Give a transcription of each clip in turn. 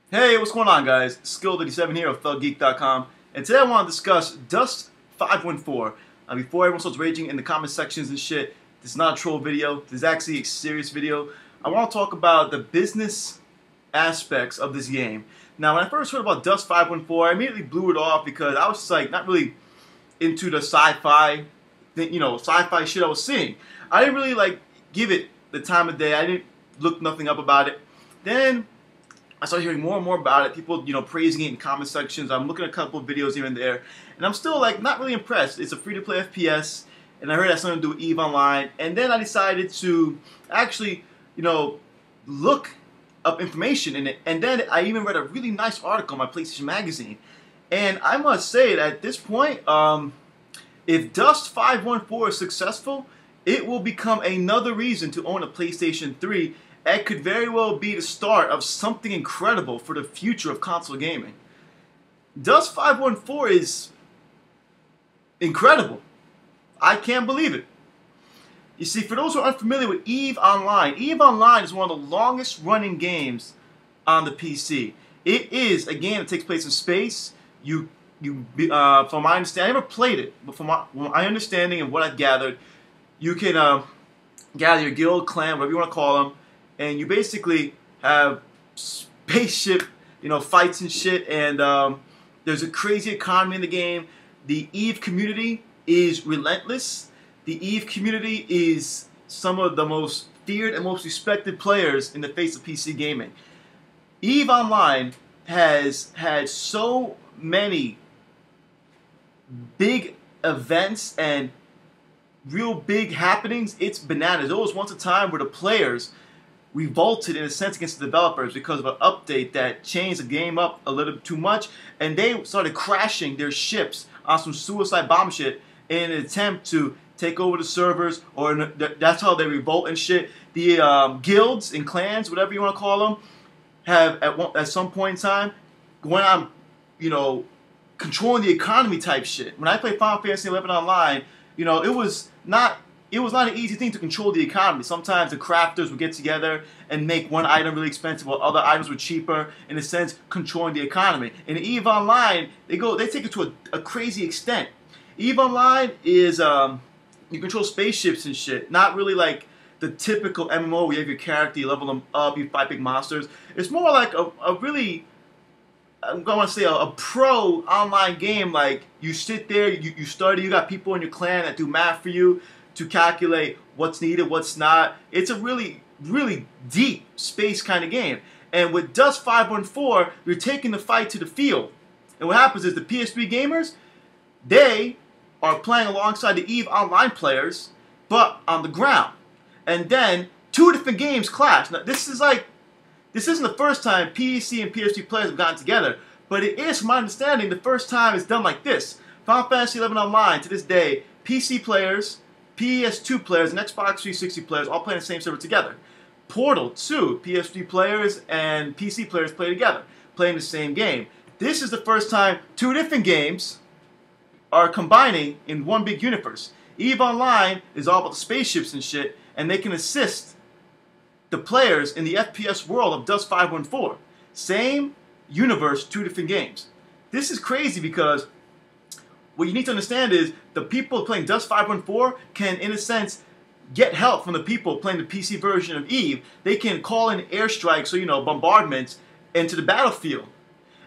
Hey, what's going on, guys? Skill87 here of ThugGeek.com, and today I want to discuss Dust 514. Before everyone starts raging in the comment sections and shit, this is not a troll video. This is actually a serious video. I want to talk about the business aspects of this game. Now, when I first heard about Dust 514, I immediately blew it off because I was just like not really into the sci-fi thing, sci-fi shit I was seeing. I didn't really like give it the time of day. I didn't look nothing up about it. Then I started hearing more and more about it. People, praising it in comment sections. I'm looking at a couple of videos here and there, and I'm still like not really impressed. It's a free-to-play FPS, and I heard it has something to do with EVE Online. And then I decided to actually, look up information in it. And then I even read a really nice article in my PlayStation magazine. And I must say that at this point, if Dust 514 is successful, it will become another reason to own a PlayStation 3. It could very well be the start of something incredible for the future of console gaming. Dust 514 is incredible. I can't believe it. You see, for those who are unfamiliar with EVE Online is one of the longest running games on the PC. It is a game that takes place in space. From my understanding, I never played it, but from my understanding and what I've gathered, you can gather your guild, clan, whatever you want to call them, and you basically have spaceship, fights and shit, and there's a crazy economy in the game. The EVE community is relentless. The EVE community is some of the most feared and most respected players in the face of PC gaming. EVE Online has had so many big events and real big happenings. It's bananas. There was once a time where the players revolted in a sense against the developers because of an update that changed the game up a little too much, and they started crashing their ships on some suicide bomb shit in an attempt to take over the servers, or that's how they revolt and shit. The guilds and clans, whatever you want to call them, have at some point in time went on, controlling the economy type shit. When I played Final Fantasy 11 Online, it was not an easy thing to control the economy. Sometimes the crafters would get together and make one item really expensive while other items were cheaper, in a sense controlling the economy. In EVE Online, they take it to a crazy extent. EVE Online is you control spaceships and shit, not really like the typical MMO where you have your character, you level them up, you fight big monsters. It's more like a really, I'm going to say a pro online game. Like, you sit there, you study, you got people in your clan that do math for you to calculate what's needed, what's not. It's a really, really deep space kind of game. And with Dust 514, you're taking the fight to the field. And what happens is the PS3 gamers, they are playing alongside the EVE Online players, but on the ground. And then two different games clash. Now, this isn't the first time PC and PS3 players have gotten together, but it is, from my understanding, the first time it's done like this. Final Fantasy 11 Online, to this day, PC players, PS2 players, and Xbox 360 players all play in the same server together. Portal 2, PS3 players and PC players play together, playing the same game. This is the first time two different games are combining in one big universe. EVE Online is all about the spaceships and shit, and they can assist the players in the FPS world of Dust 514. Same universe, two different games. This is crazy because what you need to understand is the people playing Dust 514 can, in a sense, get help from the people playing the PC version of EVE. They can call in airstrikes or, bombardments into the battlefield.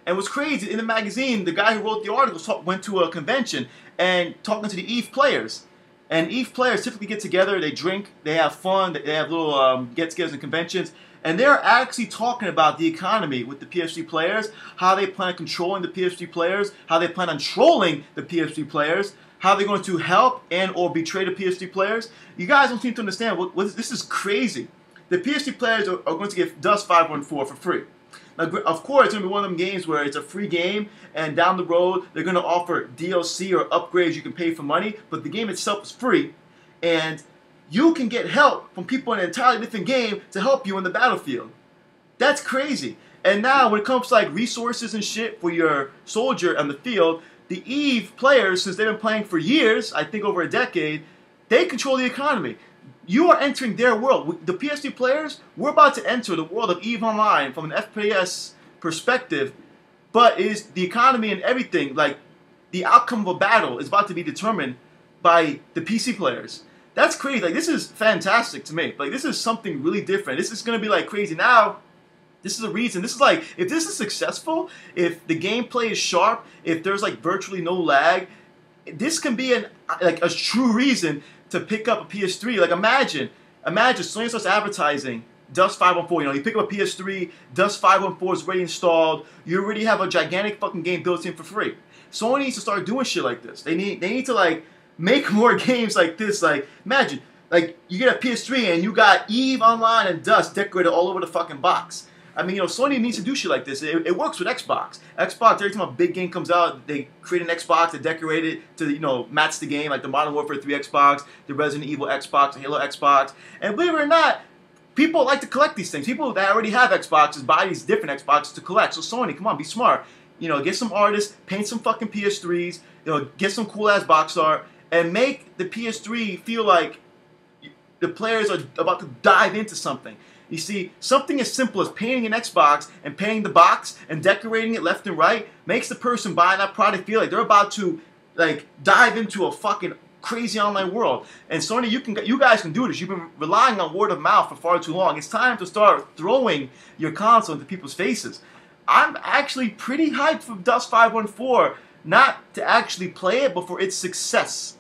And what's crazy, in the magazine, the guy who wrote the article went to a convention and talking to the EVE players. And EVE players typically get together, they drink, they have fun, they have little get-togethers and conventions, and they're actually talking about the economy with the PS3 players, how they plan on controlling the PS3 players, how they plan on trolling the PS3 players, how they're going to help and or betray the PS3 players. You guys don't seem to understand, this is crazy. The PS3 players are going to get Dust 514 for free. Now, of course, it's going to be one of them games where it's a free game, and down the road, they're going to offer DLC or upgrades you can pay for money, but the game itself is free, and you can get help from people in an entirely different game to help you in the battlefield. That's crazy. And now, when it comes to like resources and shit for your soldier on the field, the EVE players, since they've been playing for years, I think over a decade, they control the economy. You are entering their world. The PS3 players, we're about to enter the world of EVE Online from an FPS perspective, but is the economy and everything, like the outcome of a battle is about to be determined by the PC players. That's crazy. Like, this is fantastic to me. Like, this is something really different. This is going to be like crazy. Now, this is a reason. This is like, if this is successful, if the gameplay is sharp, if there's like virtually no lag, this can be a true reason to pick up a PS3. Like, imagine Sony starts advertising Dust 514. You know, you pick up a PS3, Dust 514 is already installed. You already have a gigantic fucking game built in for free. Sony needs to start doing shit like this. They need to like make more games like this. Like, imagine, like, you get a PS3 and you got EVE Online and Dust decorated all over the fucking box. I mean, you know, Sony needs to do shit like this. It works with Xbox. Xbox, every time a big game comes out, they create an Xbox, they decorate it to, you know, match the game, like the Modern Warfare 3 Xbox, the Resident Evil Xbox, the Halo Xbox. And believe it or not, people like to collect these things. People that already have Xboxes buy these different Xboxes to collect. So Sony, come on, be smart. You know, get some artists, paint some fucking PS3s, you know, get some cool-ass box art, and make the PS3 feel like the players are about to dive into something. You see, something as simple as painting an Xbox and painting the box and decorating it left and right makes the person buying that product feel like they're about to, like, dive into a fucking crazy online world. And Sony, you guys can do this. You've been relying on word of mouth for far too long. It's time to start throwing your console into people's faces. I'm actually pretty hyped for Dust 514, not to actually play it, but for its success.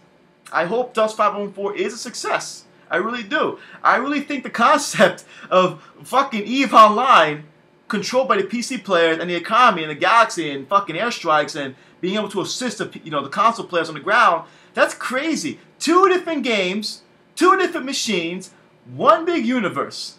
I hope Dust 514 is a success. I really do. I really think the concept of fucking EVE Online, controlled by the PC players and the economy and the galaxy and fucking airstrikes and being able to assist the, you know, the console players on the ground, that's crazy. 2 different games, 2 different machines, 1 big universe.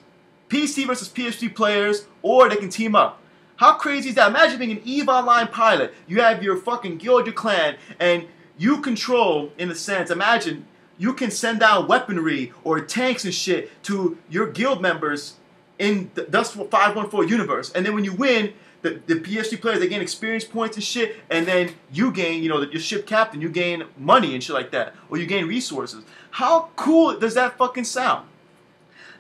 PC versus PS3 players, or they can team up. How crazy is that? Imagine being an EVE Online pilot. You have your fucking guild, your clan, and you control, in a sense, imagine you can send down weaponry or tanks and shit to your guild members in the Dust 514 universe. And then when you win, the PS3 players, they gain experience points and shit, and then you gain, you know, your ship captain, you gain money and shit like that. Or you gain resources. How cool does that fucking sound?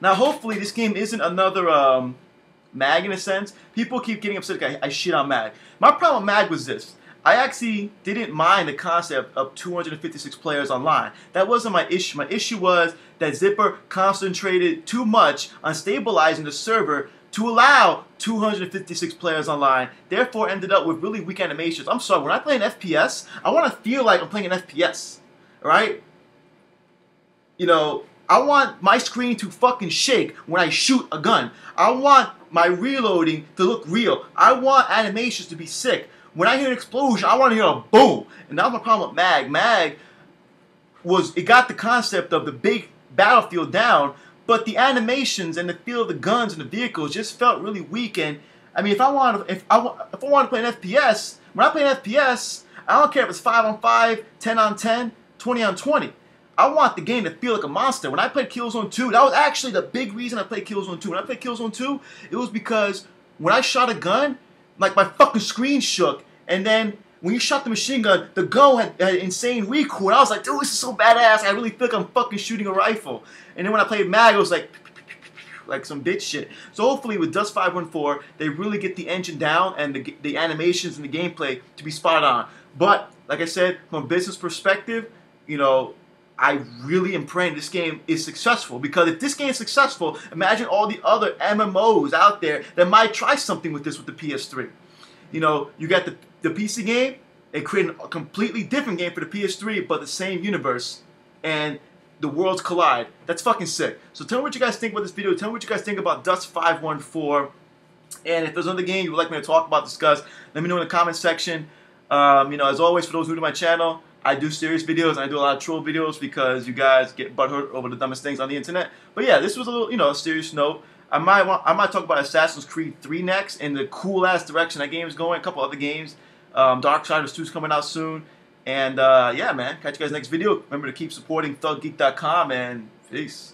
Now, hopefully this game isn't another, MAG in a sense. People keep getting upset like I shit on MAG. My problem with MAG was this. I actually didn't mind the concept of 256 players online. That wasn't my issue. My issue was that Zipper concentrated too much on stabilizing the server to allow 256 players online, therefore ended up with really weak animations. I'm sorry, when I play an FPS, I want to feel like I'm playing an FPS, right? You know, I want my screen to fucking shake when I shoot a gun. I want my reloading to look real. I want animations to be sick. When I hear an explosion, I want to hear a boom. And that was my problem with MAG. MAG it got the concept of the big battlefield down, but the animations and the feel of the guns and the vehicles just felt really weak. And I mean, if I want to play an FPS, when I play an FPS, I don't care if it's 5 on 5, 10 on 10, 20 on 20. I want the game to feel like a monster. When I played Killzone 2, that was actually the big reason I played Killzone 2. When I played Killzone 2, it was because when I shot a gun, like my fucking screen shook, and then when you shot the machine gun, the gun had insane recoil. And I was like, dude, this is so badass. I really feel like I'm fucking shooting a rifle. And then when I played MAG, it was like some bitch shit. So hopefully with Dust 514, they really get the engine down and the animations and the gameplay to be spot on. But like I said, from a business perspective, you know, I really am praying this game is successful, because if this game is successful, imagine all the other MMOs out there that might try something with this with the PS3. You know, you got the PC game, they created a completely different game for the PS3, but the same universe, and the worlds collide. That's fucking sick. So tell me what you guys think about this video. Tell me what you guys think about Dust 514. And if there's another game you would like me to talk about, discuss, let me know in the comment section. You know, as always, for those new to my channel, I do serious videos and I do a lot of troll videos because you guys get butthurt over the dumbest things on the internet. But yeah, this was a little, you know, a serious note. I might talk about Assassin's Creed 3 next and the cool ass direction that game is going. A couple other games. Darksiders 2 is coming out soon. And yeah, man, catch you guys next video. Remember to keep supporting ThugGeek.com and peace.